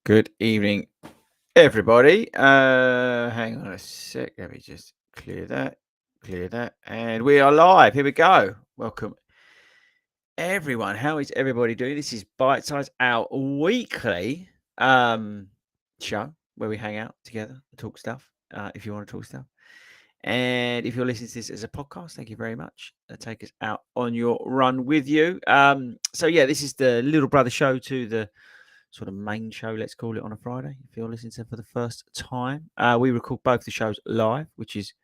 Good evening, everybody. Hang on a sec. Let me just clear that, and we are live. Here we go. Welcome, everyone. How is everybody doing? This is BITESIZE, our weekly show where we hang out together and talk stuff. If you want to talk stuff, and if you're listening to this as a podcast, thank you very much. Take us out on your run with you. So yeah, this is the little brother show to the sort of main show, let's call it, on a Friday. If you're listening to it for the first time, we record both the shows live, which is,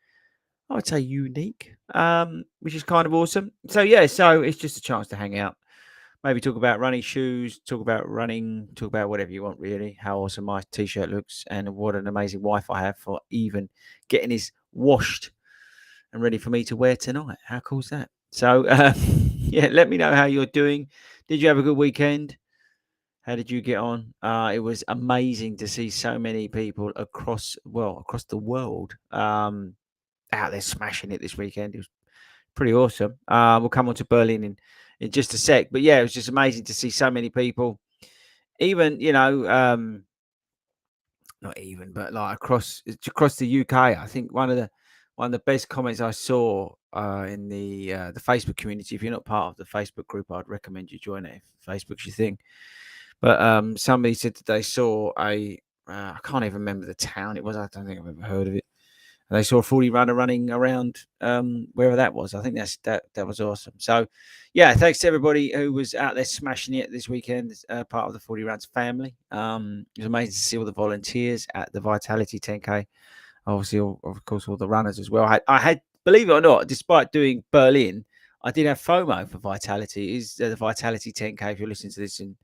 I would say, unique, which is kind of awesome. So yeah, so it's just a chance to hang out, maybe talk about running shoes, talk about running, talk about whatever you want, really. How awesome my t-shirt looks, and what an amazing wife I have for even getting this washed and ready for me to wear tonight. How cool is that? So yeah, let me know how you're doing. Did you have a good weekend? How did you get on? It was amazing to see so many people across the world, out there smashing it this weekend. It was pretty awesome. We'll come on to Berlin in just a sec, but yeah, it was just amazing to see so many people. Even not even, but like across the UK. I think one of the best comments I saw in the Facebook community. If you're not part of the Facebook group, I'd recommend you join it. If Facebook's your thing. But somebody said that they saw I can't even remember the town it was. I don't think I've ever heard of it. And they saw a 40 runner running around wherever that was. I think that was awesome. So, yeah, thanks to everybody who was out there smashing it this weekend, part of the 40 Runs family. It was amazing to see all the volunteers at the Vitality 10K. Obviously, of course, all the runners as well. I had, believe it or not, despite doing Berlin, I did have FOMO for Vitality. It is the Vitality 10K, if you're listening to this in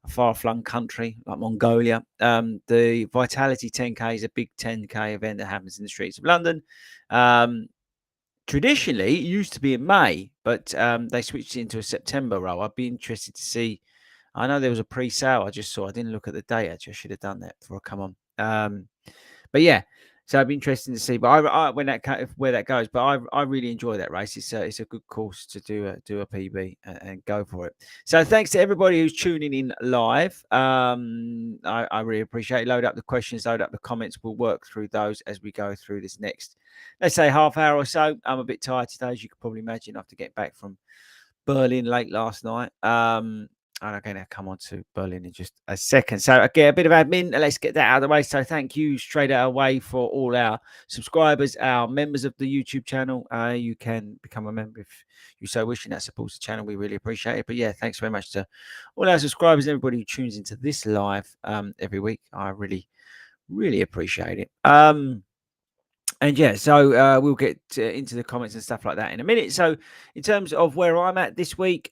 a far-flung country like Mongolia. The Vitality 10K is a big 10K event that happens in the streets of London. Traditionally, it used to be in May, but they switched it into a September row. I'd be interested to see. I know there was a pre-sale. I just saw. I didn't look at the date. Actually, I should have done that before I come on. But yeah, so it'd be interesting to see. But where that goes. But I really enjoy that race. It's a good course to do a PB and go for it. So thanks to everybody who's tuning in live. I really appreciate it. Load up the questions, load up the comments. We'll work through those as we go through this next, let's say, half hour or so. I'm a bit tired today, as you can probably imagine, after getting back from Berlin late last night. And I'm going to come on to Berlin in just a second. So again, a bit of admin. Let's get that out of the way. So thank you straight away for all our subscribers, our members of the YouTube channel. You can become a member if you so wish, and that supports the channel. We really appreciate it. But yeah, thanks very much to all our subscribers, everybody who tunes into this live every week. I really, really appreciate it. And yeah, so we'll get into the comments and stuff like that in a minute. So in terms of where I'm at this week,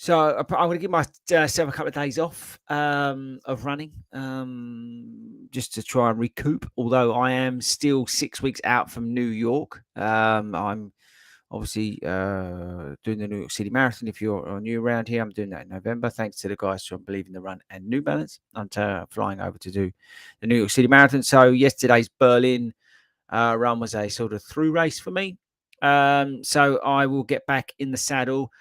so I'm going to give myself a couple of days off of running, just to try and recoup. Although I am still 6 weeks out from New York, I'm obviously doing the New York City Marathon. If you're new around here, I'm doing that in November. Thanks to the guys from Believe in the Run and New Balance. I'm flying over to do the New York City Marathon. So yesterday's Berlin run was a sort of through race for me. So I will get back in the saddle.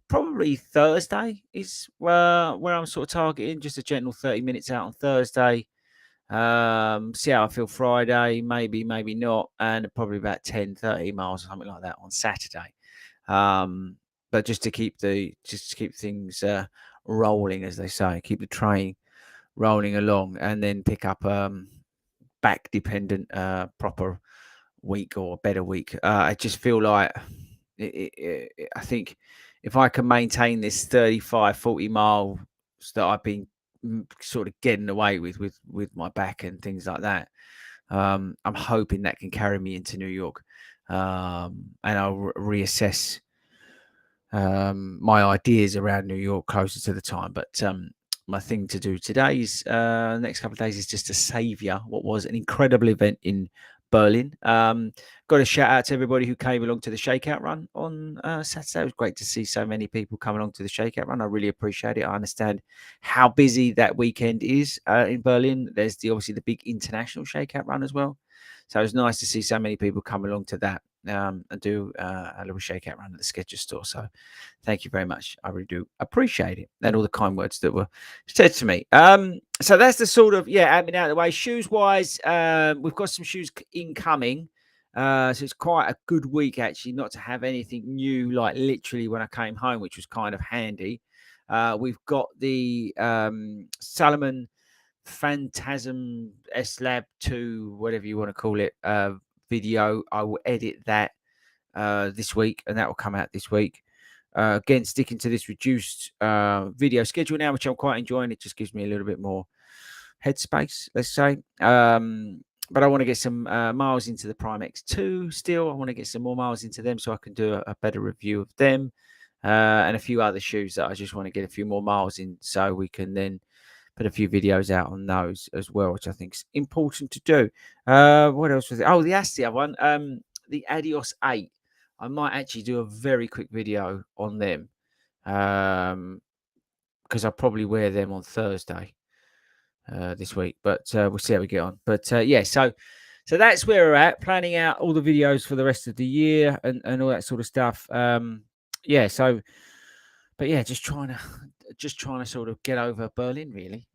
Probably Thursday is where I'm sort of targeting, just a gentle 30 minutes out on Thursday. See how I feel Friday, maybe not, and probably about 10-30 miles or something like that on Saturday. But just to keep things rolling, as they say, keep the train rolling along, and then pick up back dependent proper week or a better week. I just feel like I think if I can maintain this 35-40 miles that I've been sort of getting away with my back and things like that, I'm hoping that can carry me into New York, and I'll reassess my ideas around New York closer to the time. But my thing to do today is next couple of days is just to saviour what was an incredible event in Berlin. Got a shout out to everybody who came along to the Shakeout Run on Saturday. It was great to see so many people come along to the Shakeout Run. I really appreciate it. I understand how busy that weekend is in Berlin. There's obviously the big international Shakeout Run as well. So it was nice to see so many people come along to that. and do a little shakeout run at the Skechers store. So thank you very much. I really do appreciate it, and all the kind words that were said to me. So that's the sort of admin out of the way. Shoes wise, we've got some shoes incoming. So it's quite a good week actually, not to have anything new like literally when I came home, which was kind of handy. We've got the Salomon Phantasm S Lab 2, whatever you want to call it, video. I will edit that this week, and that will come out this week. Again, sticking to this reduced video schedule now, which I'm quite enjoying. It just gives me a little bit more headspace, let's say. But I want to get some miles into the Prime X2 still. I want to get some more miles into them so I can do a better review of them. And a few other shoes that I just want to get a few more miles in so we can then put a few videos out on those as well, which I think is important to do. What else was it? Oh, the Astia one, the Adios 8. I might actually do a very quick video on them because I'll probably wear them on Thursday this week, but we'll see how we get on. But so that's where we're at, planning out all the videos for the rest of the year and all that sort of stuff. Just trying to sort of get over Berlin really,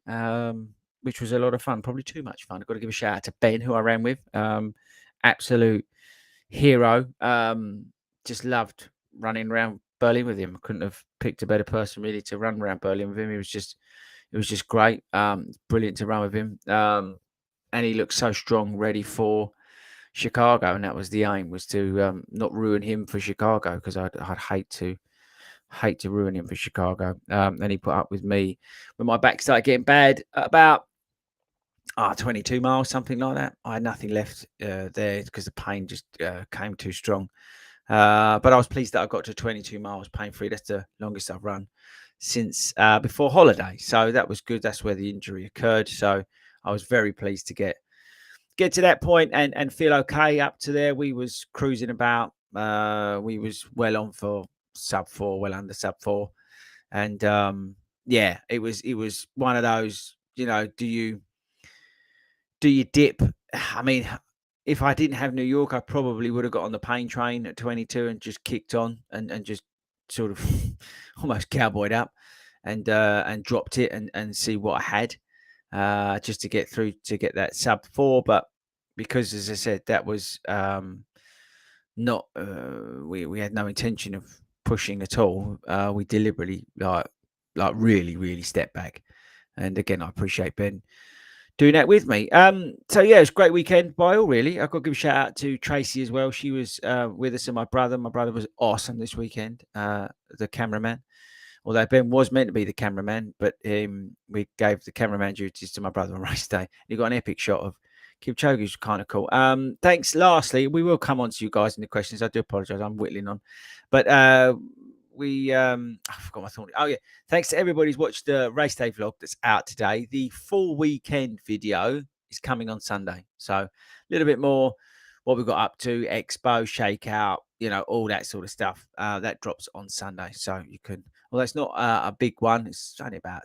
which was a lot of fun, probably too much fun. I've got to give a shout out to Ben, who I ran with, absolute hero. Just loved running around Berlin with him. I couldn't have picked a better person really to run around Berlin with him. It was just great. Brilliant to run with him. And he looked so strong, ready for Chicago, and that was the aim, was to not ruin him for Chicago, because I'd hate to ruin him for Chicago. And he put up with me when my back started getting bad about 22 miles, something like that. I had nothing left there because the pain just came too strong. But I was pleased that I got to 22 miles pain free. That's the longest I've run since before holiday. So that was good. That's where the injury occurred. So I was very pleased to get to that point and feel okay up to there. We was cruising about. We was well on for sub 4, well under sub 4. And it was one of those, do you dip? I mean, if I didn't have New York, I probably would have got on the pain train at 22 and just kicked on and just sort of almost cowboyed up and dropped it and see what I had just to get through, to get that sub 4. But because, as I said, that was not we had no intention of pushing at all. We deliberately like really, really stepped back. And again, I appreciate Ben doing that with me. So yeah, it's a great weekend by all, really. I've got to give a shout out to Tracy as well. She was with us, and my brother. My brother was awesome this weekend, the cameraman. Although Ben was meant to be the cameraman, but we gave the cameraman duties to my brother on race day. He got an epic shot of Kipchoge, which was kind of cool. Thanks. Lastly, we will come on to you guys in the questions. I do apologize. I'm whittling on. But I forgot my thought. Oh, yeah. Thanks to everybody who's watched the race day vlog that's out today. The full weekend video is coming on Sunday. So a little bit more what we've got up to, expo, shakeout, all that sort of stuff. That drops on Sunday. So you can, well, that's not a big one. It's only about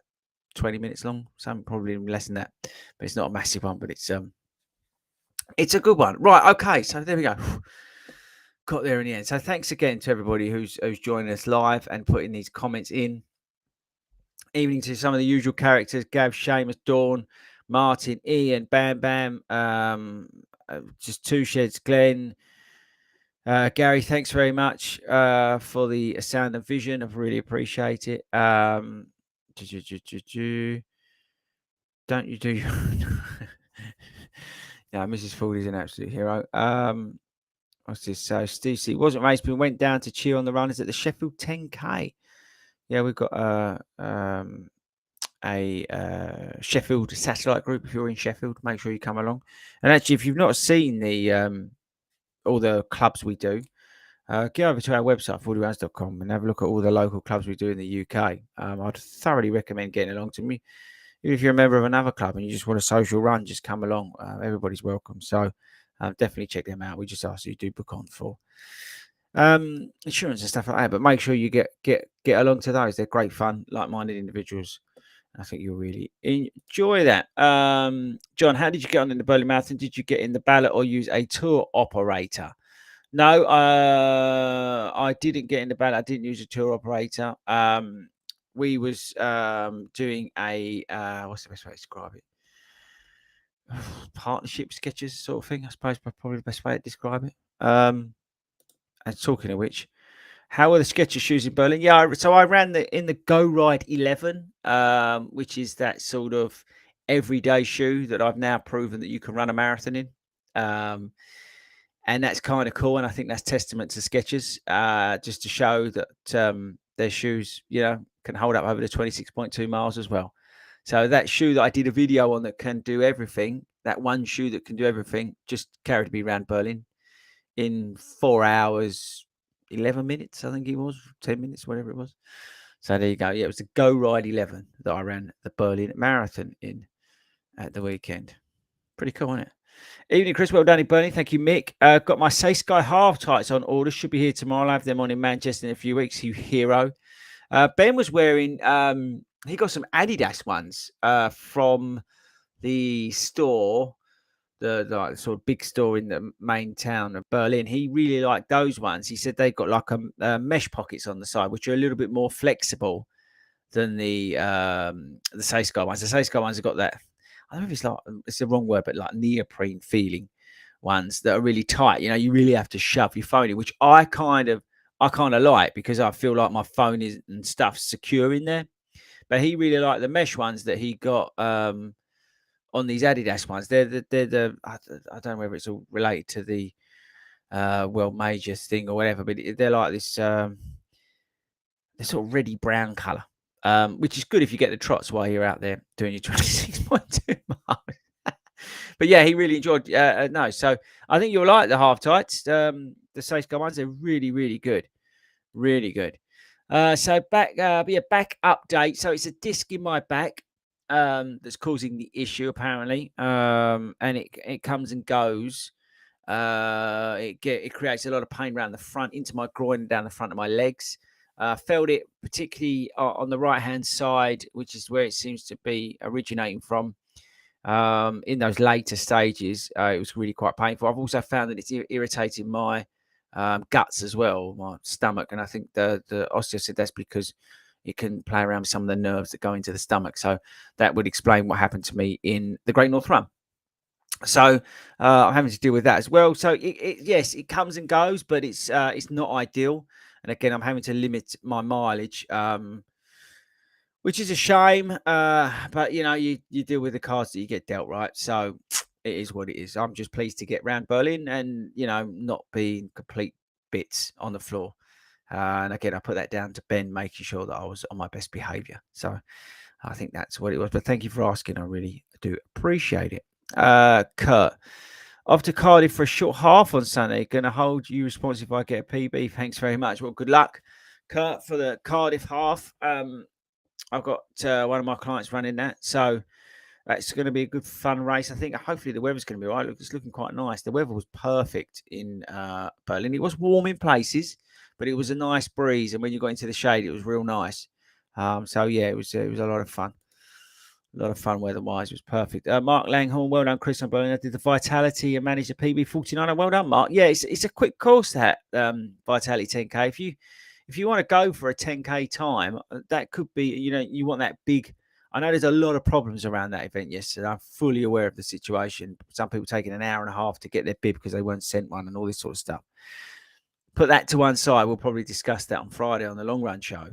20 minutes long. Some probably less than that. But it's not a massive one, but it's a good one. Right. Okay. So there we go. Got there in the end. So thanks again to everybody who's joining us live and putting these comments in. Evening to some of the usual characters: Gav, Seamus, Dawn, Martin, Ian, Bam Bam, just two sheds, Glenn, Gary. Thanks very much for the sound and vision. I really appreciate it. Don't you do? No, Mrs. Fordy's an absolute hero. What's this? So Steve C. Wasn't race, but went down to cheer on the runners at the Sheffield 10K. Yeah, we've got a Sheffield satellite group. If you're in Sheffield, make sure you come along. And actually, if you've not seen the all the clubs we do, get over to our website, fordyruns.com, and have a look at all the local clubs we do in the UK. I'd thoroughly recommend getting along to me. Even if you're a member of another club and you just want a social run, just come along. Everybody's welcome. So definitely check them out. We just ask you do book on for insurance and stuff like that. But make sure you get along to those. They're great fun, like-minded individuals. I think you'll really enjoy that. John, how did you get on in the Berlin Marathon? Did you get in the ballot or use a tour operator? No, I didn't get in the band. I didn't use a tour operator. We was doing a what's the best way to describe it? Partnership sketches sort of thing, I suppose, probably the best way to describe it. And talking of which, how are the sketcher shoes in Berlin? Yeah, so I ran in the Go Ride 11, which is that sort of everyday shoe that I've now proven that you can run a marathon in. Um, and that's kind of cool. And I think that's testament to Skechers, just to show that their shoes, can hold up over the 26.2 miles as well. So that shoe that I did a video on that can do everything, that one shoe that can do everything, just carried me around Berlin in 4 hours, 11 minutes, I think it was, 10 minutes, whatever it was. So there you go. Yeah, it was the Go Ride 11 that I ran the Berlin Marathon in at the weekend. Pretty cool, isn't it? Evening, Chris. Well done in Berlin. Thank you, Mick. Got my Say Sky half tights on order. Should be here tomorrow. I'll have them on in Manchester in a few weeks. You hero. Ben was wearing, he got some Adidas ones from the store, the like sort of big store in the main town of Berlin. He really liked those ones. He said they've got like a mesh pockets on the side, which are a little bit more flexible than the Say Sky ones. The Say Sky ones have got that. I don't know if it's like it's the wrong word, but like neoprene feeling ones that are really tight. You really have to shove your phone in, which I kind of like because I feel like my phone is and stuff secure in there. But he really liked the mesh ones that he got on these Adidas ones. They're the I don't know whether it's all related to the World Majors thing or whatever, but they're like this they're sort of reddy brown color, which is good if you get the trots while you're out there doing your 26.2 miles. But yeah, he really enjoyed. No, so I think you'll like the half tights. The Seisco ones are really, really good, really good. So back, back update. So it's a disc in my back that's causing the issue apparently, and it comes and goes. It creates a lot of pain around the front, into my groin, and down the front of my legs. Felt it particularly on the right hand side, which is where it seems to be originating from. In those later stages, it was really quite painful. I've also found that it's irritating my guts as well, my stomach, and I think the osteo said that's because it can play around with some of the nerves that go into the stomach. So that would explain what happened to me in the Great North Run. So I'm having to deal with that as well. So yes, it comes and goes, but it's not ideal. And again, I'm having to limit my mileage. Which is a shame, but you deal with the cards that you get dealt, right? So it is what it is. I'm just pleased to get round Berlin and not be complete bits on the floor. And again, I put that down to Ben making sure that I was on my best behaviour. So I think that's what it was. But thank you for asking. I really do appreciate it. Kurt, off to Cardiff for a short half on Sunday. Going to hold you responsible if I get a PB. Thanks very much. Well, good luck, Kurt, for the Cardiff half. I've got one of my clients running that, so it's going to be a good fun race. I think hopefully the weather's going to be right. It's looking quite nice. The weather was perfect in Berlin. It was warm in places, but it was a nice breeze, and when you got into the shade, it was real nice. So yeah, it was a lot of fun. A lot of fun weather-wise. It was perfect. Mark Langhorn, well done, Chris. I did the Vitality and managed the PB49. Well done, Mark. Yeah, it's a quick course, that Vitality 10K. If you want to go for a 10K time, that could be, you want that big. I know there's a lot of problems around that event yesterday. I'm fully aware of the situation. Some people taking an hour and a half to get their bib because they weren't sent one and all this sort of stuff. Put that to one side. We'll probably discuss that on Friday on the long run show.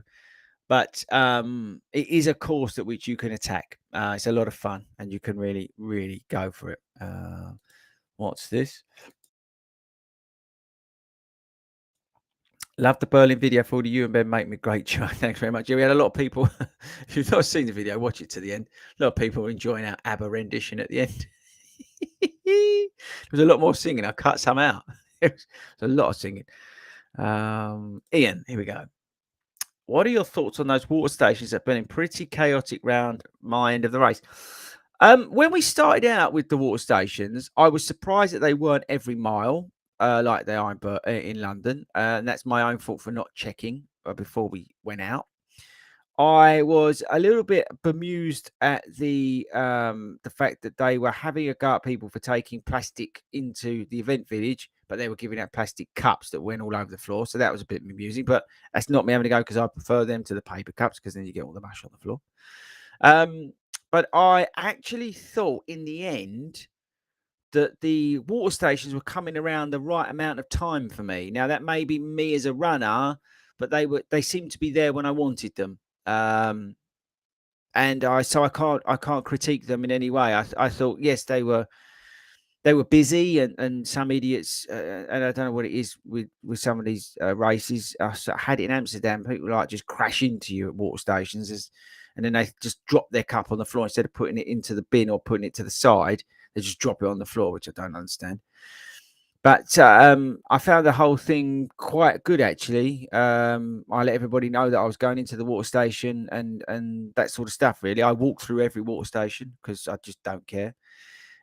But it is a course that which you can attack. It's a lot of fun and you can really, really go for it. What's this? Love the Berlin video for you and Ben. Make me great show. Thanks very much. Yeah, we had a lot of people. If you've not seen the video, watch it to the end. A lot of people were enjoying our ABBA rendition at the end. There was a lot more singing. I cut some out. There was a lot of singing. Ian, here we go. What are your thoughts on those water stations that have been pretty chaotic round my end of the race? When we started out with the water stations, I was surprised that they weren't every mile. Like they are in London, and that's my own fault for not checking before we went out. I was a little bit bemused at the fact that they were having a go at people for taking plastic into the event village, but they were giving out plastic cups that went all over the floor. So that was a bit amusing, but that's not me having to go because I prefer them to the paper cups because then you get all the mush on the floor. But I actually thought in the end that the water stations were coming around the right amount of time for me. Now that may be me as a runner, but they seemed to be there when I wanted them. And I can't critique them in any way. I thought yes, they were busy, and some idiots, and I don't know what it is with some of these races. I had it in Amsterdam. People like just crash into you at water stations, and then they just drop their cup on the floor instead of putting it into the bin or putting it to the side. They just drop it on the floor, which I don't understand. But I found the whole thing quite good, actually. I let everybody know that I was going into the water station and that sort of stuff. Really, I walked through every water station because I just don't care.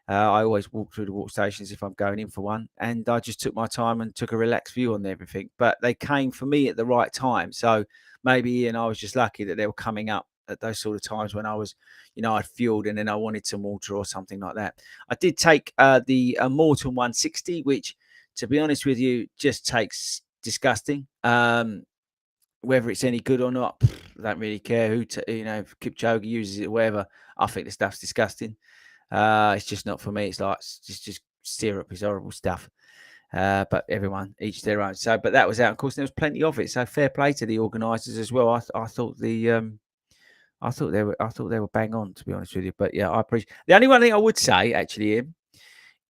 I always walk through the water stations if I'm going in for one, and I just took my time and took a relaxed view on everything. But they came for me at the right time, so maybe and I was just lucky that they were coming up at those sort of times when I was, I'd fueled and then I wanted some water or something like that. I did take the Morton 160, which, to be honest with you, just takes disgusting. Whether it's any good or not, I don't really care if Kipchoge uses it or whatever. I think the stuff's disgusting. It's just not for me. It's like just syrup is horrible stuff. But everyone each their own. So, but that was out, of course. And there was plenty of it. So fair play to the organisers as well. I thought I thought they were bang on, to be honest with you. But yeah, I appreciate. The only one thing I would say actually, Ian,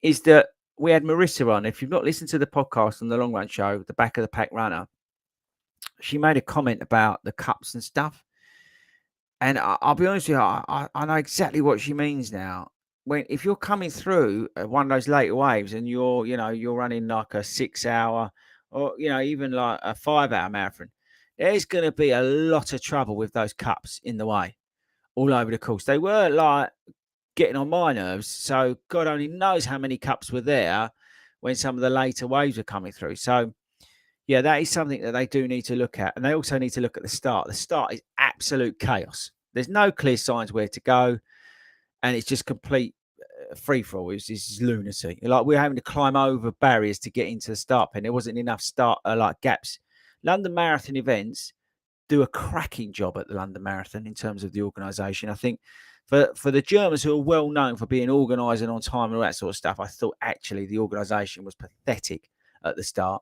is that we had Marissa on. If you've not listened to the podcast on the Long Run Show, the Back of the Pack Runner, she made a comment about the cups and stuff. And I'll be honest with you, I know exactly what she means now. If you're coming through one of those later waves and you're running like a 6 hour or even like a 5 hour marathon, there's going to be a lot of trouble with those cups in the way all over the course. They were like getting on my nerves, so God only knows how many cups were there when some of the later waves were coming through. So yeah, that is something that they do need to look at. And they also need to look at the start. The start is absolute chaos. There's no clear signs where to go. And it's just complete free for all. It's lunacy. Like we're having to climb over barriers to get into the start pen. There wasn't enough like gaps. London Marathon events do a cracking job at the London Marathon in terms of the organisation. I think for the Germans who are well known for being organised and on time and all that sort of stuff, I thought actually the organisation was pathetic at the start.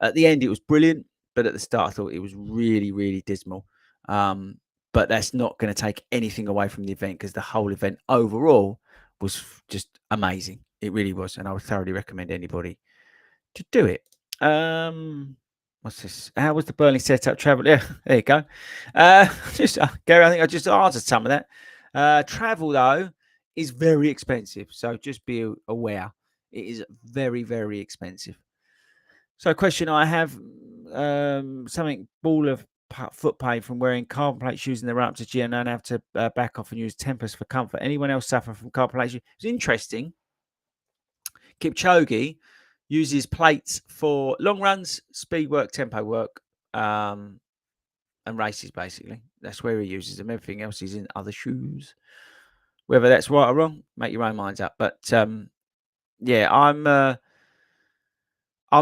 At the end, it was brilliant, but at the start, I thought it was really, really dismal. But that's not going to take anything away from the event because the whole event overall was just amazing. It really was, and I would thoroughly recommend anybody to do it. What's this? How was the Berlin setup? Travel? Yeah, there you go. Gary, I think I just answered some of that. Travel though is very expensive, so just be aware. It is very, very expensive. So, a question I have: something ball of foot pain from wearing carbon plate shoes in the run up to gym and have to back off and use Tempest for comfort. Anyone else suffer from carbon plate shoes? It's interesting. Kipchoge uses plates for long runs, speed work, tempo work, and races. Basically, that's where he uses them. Everything else is in other shoes. Whether that's right or wrong, make your own minds up. But yeah, I'm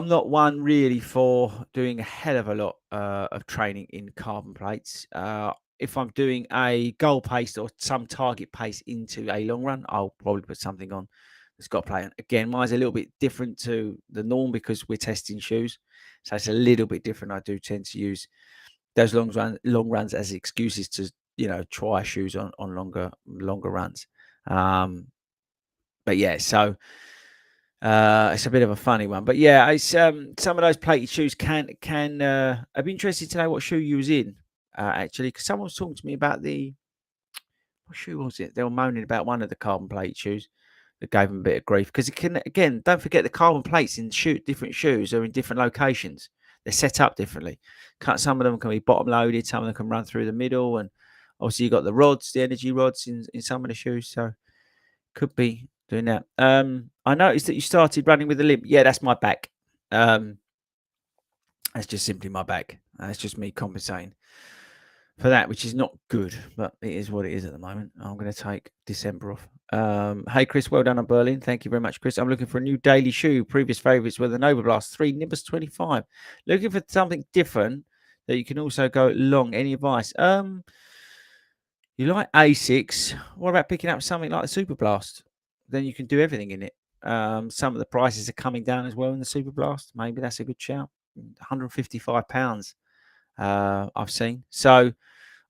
not one really for doing a hell of a lot of training in carbon plates. If I'm doing a goal pace or some target pace into a long run, I'll probably put something on that's got to play on. Again, mine's a little bit different to the norm because we're testing shoes. So it's a little bit different. I do tend to use those long runs as excuses to, try shoes on longer runs. But yeah, so it's a bit of a funny one, but yeah, it's some of those plated shoes can. I'd be interested to know what shoe you was in, actually, because someone was talking to me about what shoe was it? They were moaning about one of the carbon plate shoes that gave them a bit of grief because it can again. Don't forget the carbon plates in different shoes are in different locations. They're set up differently. Some of them can be bottom loaded, some of them can run through the middle, and obviously you got the rods, the energy rods in some of the shoes. So could be doing that. I noticed that you started running with a limp. Yeah, that's my back. That's just simply my back. That's just me compensating for that, which is not good, but it is what it is at the moment. I'm going to take December off Hey Chris, well done on Berlin. Thank you very much, Chris. I'm looking for a new daily shoe. Previous favourites were the Nova Blast 3 Nimbus 25. Looking for something different that you can also go long. Any advice? You like Asics? What about picking up something like the Super Blast? Then you can do everything in it. Some of the prices are coming down as well in the Super Blast. Maybe that's a good shout. £155 I've seen. So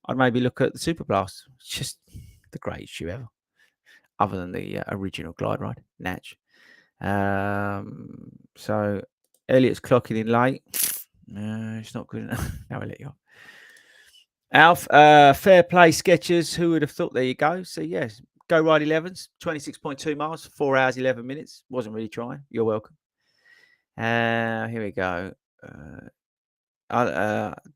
I'd maybe look at the Super Blast. It's just the greatest shoe ever, other than the original Glide Ride, Natch. So Elliot's clocking in late. No, it's not good enough. No, I'll let you off. Alf, fair play sketches. Who would have thought? There you go. So, yes, Go Ride 11s, 26.2 miles, 4 hours, 11 minutes. Wasn't really trying. You're welcome. Here we go.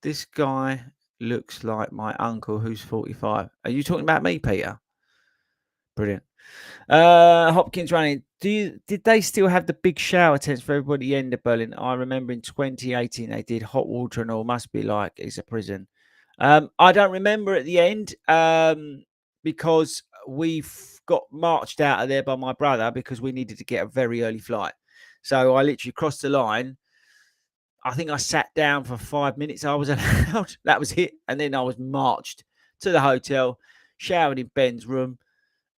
This guy looks like my uncle who's 45. Are you talking about me, Peter? Brilliant. Hopkins running. Did they still have the big shower tents for everybody at the end of Berlin? I remember in 2018 they did hot water and all. Must be like it's a prison. I don't remember at the end because we got marched out of there by my brother because we needed to get a very early flight. So I literally crossed the line. I think I sat down for 5 minutes. I was allowed. That was it. And then I was marched to the hotel, showered in Ben's room,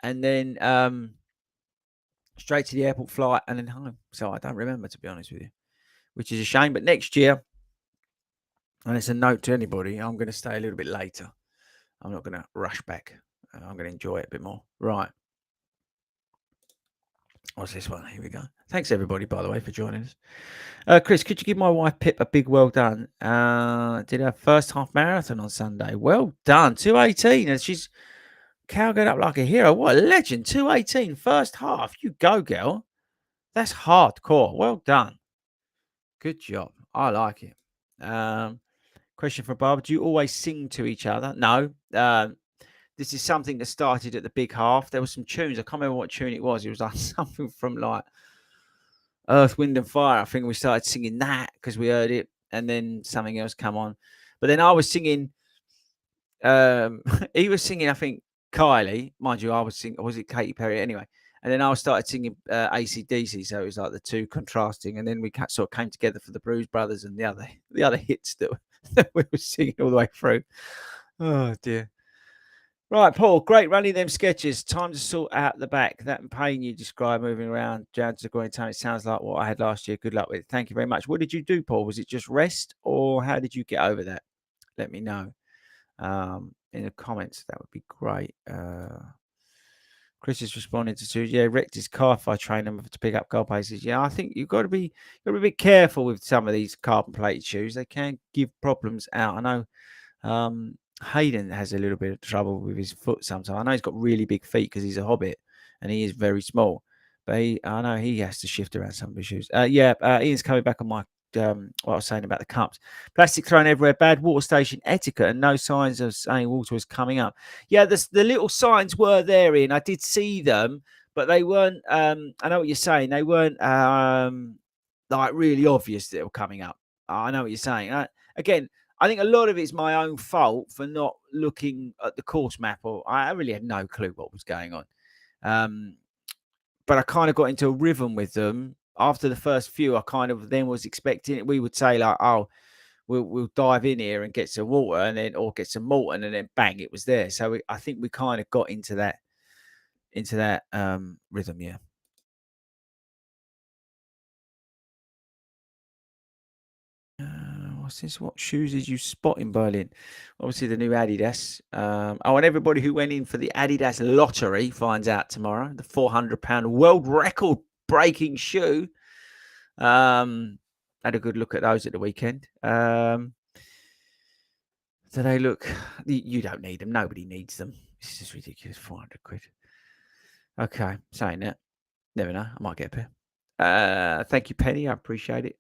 and then straight to the airport flight and then home. So I don't remember, to be honest with you, which is a shame. But next year, and it's a note to anybody, I'm going to stay a little bit later. I'm not going to rush back. I'm going to enjoy it a bit more. Right. What's this one? Here we go. Thanks, everybody, by the way, for joining us. Chris, could you give my wife Pip a big well done? Did her first half marathon on Sunday. Well done. 2:18. And she's cowgirled up like a hero. What a legend. 2:18. First half. You go, girl. That's hardcore. Well done. Good job. I like it. Question for Barbara. Do you always sing to each other? No. This is something that started at the big half. There were some tunes. I can't remember what tune it was. It was like something from like Earth, Wind and Fire. I think we started singing that because we heard it. And then something else come on. But then I was singing. He was singing, I think, Kylie. Mind you, I was singing. Or was it Katy Perry? Anyway. And then I started singing AC/DC, so it was like the two contrasting. And then we sort of came together for the Blues Brothers and the other hits that we were singing all the way through. Oh dear. Right, Paul. Great running them sketches. Time to sort out the back. That pain you described moving around down to the groin time. It sounds like what I had last year. Good luck with it. Thank you very much. What did you do, Paul? Was it just rest, or how did you get over that? Let me know in the comments. That would be great. Chris is responding to wrecked his car if I train him to pick up goal paces. Yeah, I think you've got to be a bit careful with some of these carbon plated shoes. They can give problems out. I know Hayden has a little bit of trouble with his foot sometimes. I know he's got really big feet because he's a hobbit and he is very small. But I know he has to shift around some of his shoes. Ian's coming back on my what I was saying about the cups. Plastic thrown everywhere, bad water station etiquette, and no signs of saying water was coming up. Yeah, the little signs were there, Ian. I did see them, but they weren't. I know what you're saying. They weren't like really obvious that they were coming up. I know what you're saying. Again, I think a lot of it's my own fault for not looking at the course map, or I really had no clue what was going on. But I kind of got into a rhythm with them. After the first few, I kind of then was expecting it. We would say like, "Oh, we'll dive in here and get some water, and then or get some Morton, and then bang, it was there." So I think we kind of got into that rhythm. Yeah. What's this? What shoes did you spot in Berlin? Obviously, the new Adidas. And everybody who went in for the Adidas lottery finds out tomorrow. The £400 world record breaking shoe. Had a good look at those at the weekend. Do they look? You don't need them. Nobody needs them. This is ridiculous. 400 quid. Okay, saying that. Never know. I might get a pair. Thank you, Penny. I appreciate it.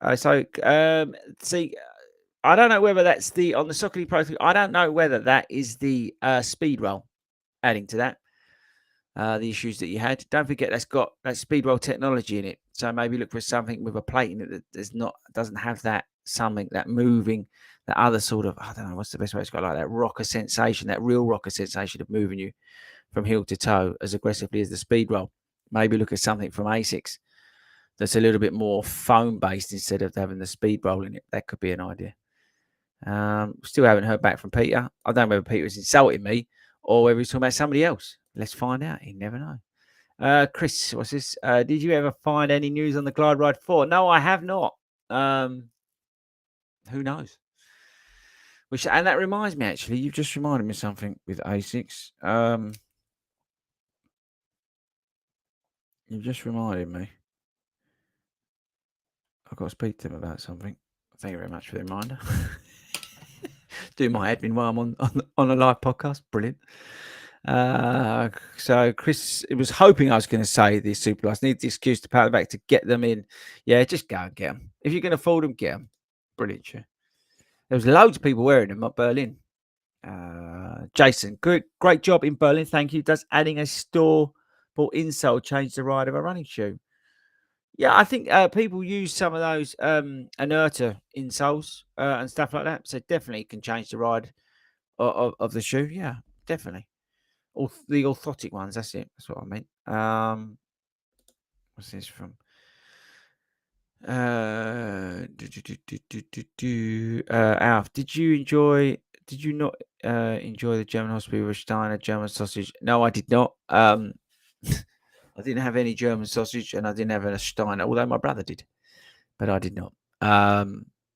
See, I don't know whether that's on the Soccer League Pro 3. I don't know whether that is the speed roll. Adding to that, the issues that you had. Don't forget that's got that speed roll technology in it. So maybe look for something with a plate in it that doesn't have that something that moving, that other sort of, I don't know what's the best way to go, like that rocker sensation, that real rocker sensation of moving you from heel to toe as aggressively as the speed roll. Maybe look at something from ASICS that's a little bit more foam based instead of having the speed roll in it. That could be an idea. Still haven't heard back from Peter. I don't know whether Peter was insulting me or whether he's talking about somebody else. Let's find out. You never know. Chris, what's this? Did you ever find any news on the Glide Ride 4? No, I have not. Who knows? And that reminds me, actually, you've just reminded me of something with ASICS. You've just reminded me. I've got to speak to him about something. Thank you very much for the reminder. Do my admin while I'm on a live podcast. Brilliant. So Chris, it was hoping I was going to say the Super Lights need the excuse to power back to get them in. Yeah, just go and get them. If you can afford them, get them. Brilliant. Sure. There was loads of people wearing them at Berlin. Jason, great job in Berlin. Thank you. Does adding a store bought insole change the ride of a running shoe? Yeah, I think people use some of those inerta insoles and stuff like that. So definitely can change the ride of the shoe. Yeah, definitely. The orthotic ones. That's it. That's what I meant. What's this from? Alf, did you not enjoy the German hospital with Steiner German sausage? No, I did not. I didn't have any German sausage and I didn't have a Steiner, although my brother did, but I did not.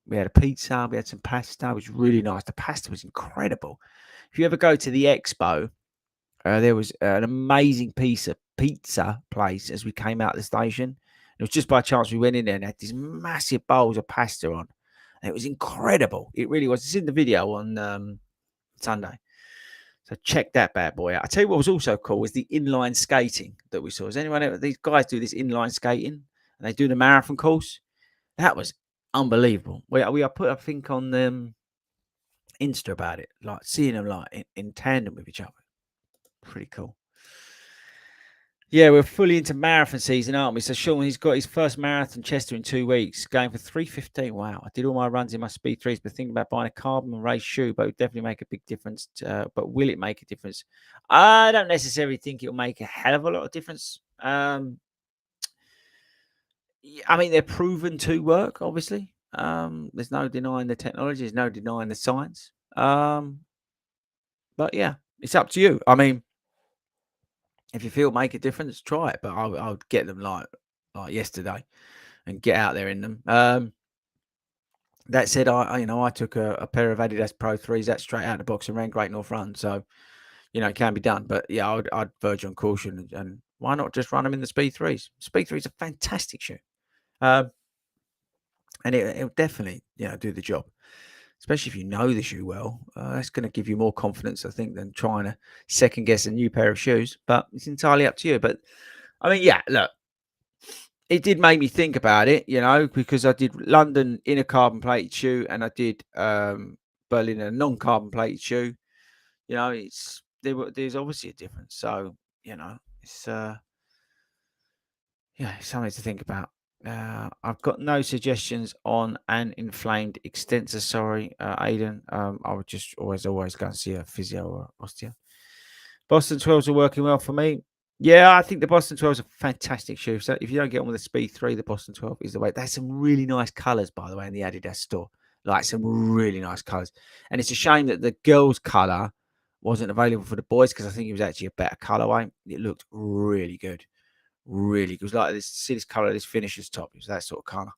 We had a pizza, we had some pasta. It was really nice. The pasta was incredible. If you ever go to the expo, there was an amazing pizza place as we came out of the station. It was just by chance we went in there and had these massive bowls of pasta on. And it was incredible. It really was. It's in the video on Sunday. So check that bad boy out. I tell you what was also cool was the inline skating that we saw. Has anyone ever? These guys do this inline skating and they do the marathon course. That was unbelievable. We put I think on Insta about it, like seeing them like in tandem with each other. Pretty cool. Yeah, we're fully into marathon season, aren't we? So Sean, he's got his first marathon Chester in 2 weeks, going for 3:15. Wow. I did all my runs in my speed threes, but thinking about buying a carbon race shoe, but it would definitely make a big difference. But will it make a difference? I don't necessarily think it'll make a hell of a lot of difference. I mean, they're proven to work, obviously. There's no denying the technology, there's no denying the science. But yeah, it's up to you. I mean, if you feel make a difference, try it. But I would get them like yesterday and get out there in them. That said, I took a pair of Adidas Pro 3s that straight out of the box and ran Great North Run. So, it can be done. But yeah, I'd verge on caution. And why not just run them in the Speed 3s? Speed 3 is a fantastic shoe. And it'll definitely, do the job. Especially if you know the shoe well, that's going to give you more confidence, I think, than trying to second guess a new pair of shoes. But it's entirely up to you. But I mean, yeah, look, it did make me think about it, because I did London in a carbon plated shoe and I did Berlin in a non-carbon plated shoe. There's obviously a difference. So, it's something to think about. I've got no suggestions on an inflamed extensor. Sorry, Aidan. I would just always go and see a physio or osteo. Boston 12s are working well for me. Yeah, I think the Boston 12 is a fantastic shoe. So if you don't get on with the Speed 3, the Boston 12 is the way. There's some really nice colours, by the way, in the Adidas store. Like some really nice colours. And it's a shame that the girls' colour wasn't available for the boys because I think it was actually a better colourway. It looked really good. Really good. It was like this, see this colour, this finisher's top. It was that sort of colour.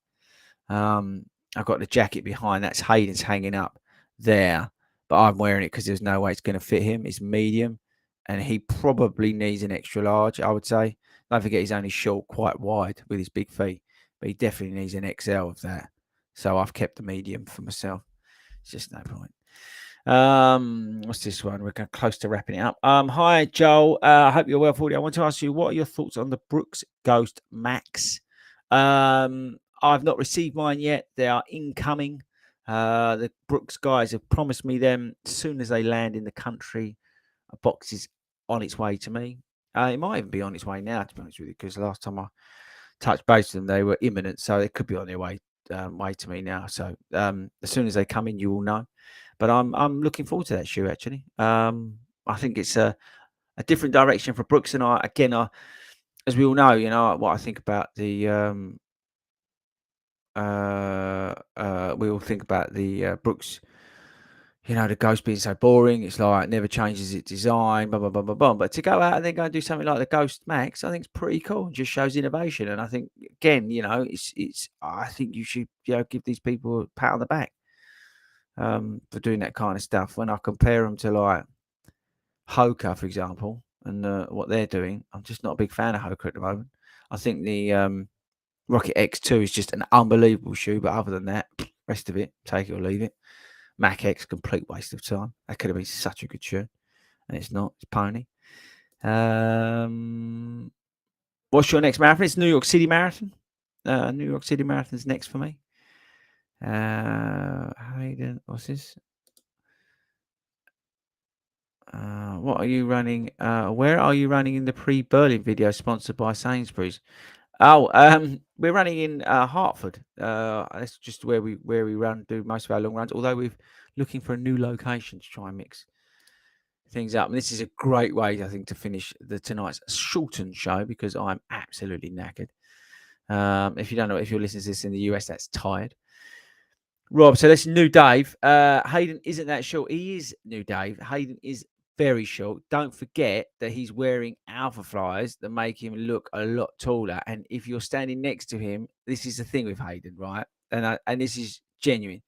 I've got the jacket behind. That's Hayden's hanging up there. But I'm wearing it because there's no way it's going to fit him. It's medium. And he probably needs an extra large, I would say. Don't forget he's only short, quite wide with his big feet. But he definitely needs an XL of that. So I've kept the medium for myself. It's just no point. What's this one? We're close to wrapping it up. Hi, Joel. I hope you're well, FORDY. I want to ask you, what are your thoughts on the Brooks Ghost Max? I've not received mine yet. They are incoming. The Brooks guys have promised me them as soon as they land in the country. A box is on its way to me. It might even be on its way now, to be honest with you, because last time I touched base with them, they were imminent, so they could be on their way to me now. So as soon as they come in, you will know. But I'm looking forward to that shoe actually. I think it's a different direction for Brooks and I. Again, as we all know, you know what I think about the. We all think about the Brooks. You know, the Ghost being so boring. It's like never changes its design. Blah blah blah blah blah. But to go out and then go and do something like the Ghost Max, I think it's pretty cool. It just shows innovation. And I think again, you know, it's. I think you should, you know, give these people a pat on the back for doing that kind of stuff. When I compare them to like Hoka, for example, and what they're doing, I'm just not a big fan of Hoka at the moment. I think the Rocket X2 is just an unbelievable shoe, but other than that, rest of it, take it or leave it. Mac X, complete waste of time. That could have been such a good shoe, and it's not. It's pony. What's your next marathon? It's New York City Marathon. New York City Marathon's next for me. Hayden, what's this? What are you running? Where are you running in the pre-Berlin video sponsored by Sainsbury's? Oh, we're running in Hartford. That's just where we do most of our long runs. Although we're looking for a new location to try and mix things up. And this is a great way, I think, to finish tonight's shortened show because I'm absolutely knackered. If you don't know, if you're listening to this in the US, that's tired. Rob, so that's new Dave. Hayden isn't that short. He is new Dave. Hayden is very short. Don't forget that he's wearing alpha flies that make him look a lot taller. And if you're standing next to him, this is the thing with Hayden, right? And this is genuine.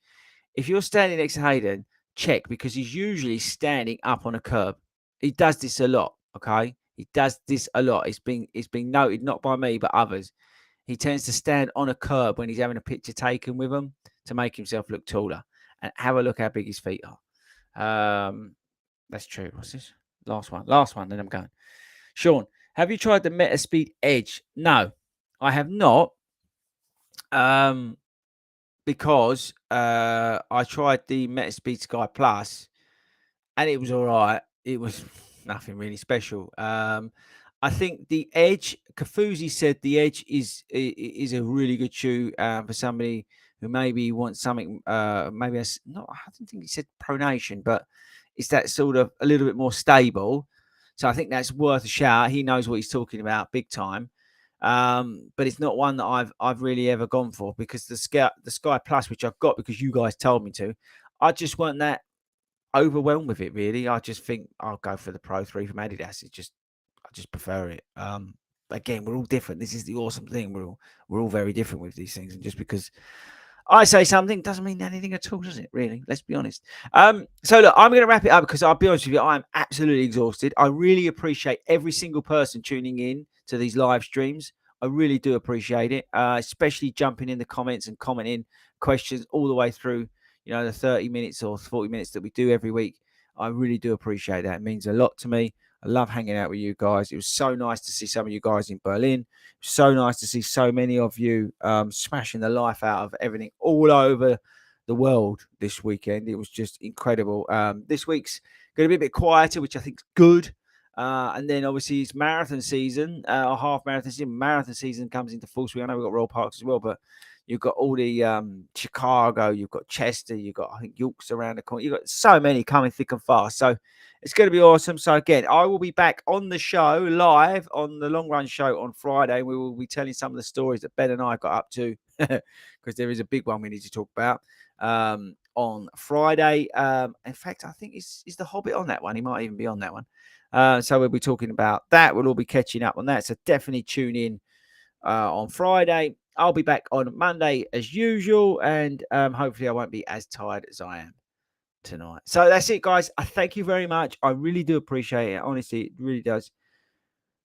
If you're standing next to Hayden, check because he's usually standing up on a curb. He does this a lot. Okay, he does this a lot. It's been noted not by me but others. He tends to stand on a curb when he's having a picture taken with him to make himself look taller. And have a look how big his feet are. That's true. What's this? Last one. Then I'm going. Sean, have you tried the Metaspeed Edge? No, I have not. Because I tried the Metaspeed Sky Plus, and it was all right. It was nothing really special. I think the Edge, Kafuzi said the Edge is a really good shoe for somebody who maybe wants something. Maybe that's not. I don't think he said pronation, but it's that sort of a little bit more stable. So I think that's worth a shout. He knows what he's talking about, big time. But it's not one that I've really ever gone for because the Sky Plus, which I've got because you guys told me to, I just weren't that overwhelmed with it really. I just think I'll go for the Pro 3 from Adidas. I just prefer it. Again, we're all different. This is the awesome thing. We're all very different with these things, and just because I say something doesn't mean anything at all, does it? Really? Let's be honest. So look, I'm going to wrap it up because I'll be honest with you, I'm absolutely exhausted. I really appreciate every single person tuning in to these live streams. I really do appreciate it, especially jumping in the comments and commenting questions all the way through. You know, the 30 minutes or 40 minutes that we do every week. I really do appreciate that. It means a lot to me. I love hanging out with you guys. It was so nice to see some of you guys in Berlin. So nice to see so many of you smashing the life out of everything all over the world this weekend. It was just incredible. This week's going to be a bit quieter, which I think is good. And then obviously it's marathon season, or half marathon season. Marathon season comes into full swing. I know we've got Royal Parks as well, but you've got all the Chicago, you've got Chester, you've got, I think, York's around the corner. You've got so many coming thick and fast. So it's going to be awesome. So again, I will be back on the show live on the Long Run Show on Friday. We will be telling some of the stories that Ben and I got up to because there is a big one we need to talk about on Friday. In fact, I think is the Hobbit on that one. He might even be on that one. So we'll be talking about that. We'll all be catching up on that. So definitely tune in on Friday. I'll be back on Monday as usual, and hopefully I won't be as tired as I am tonight. So that's it, guys. I thank you very much. I really do appreciate it. Honestly, it really does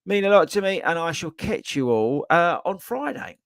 mean a lot to me, and I shall catch you all on Friday.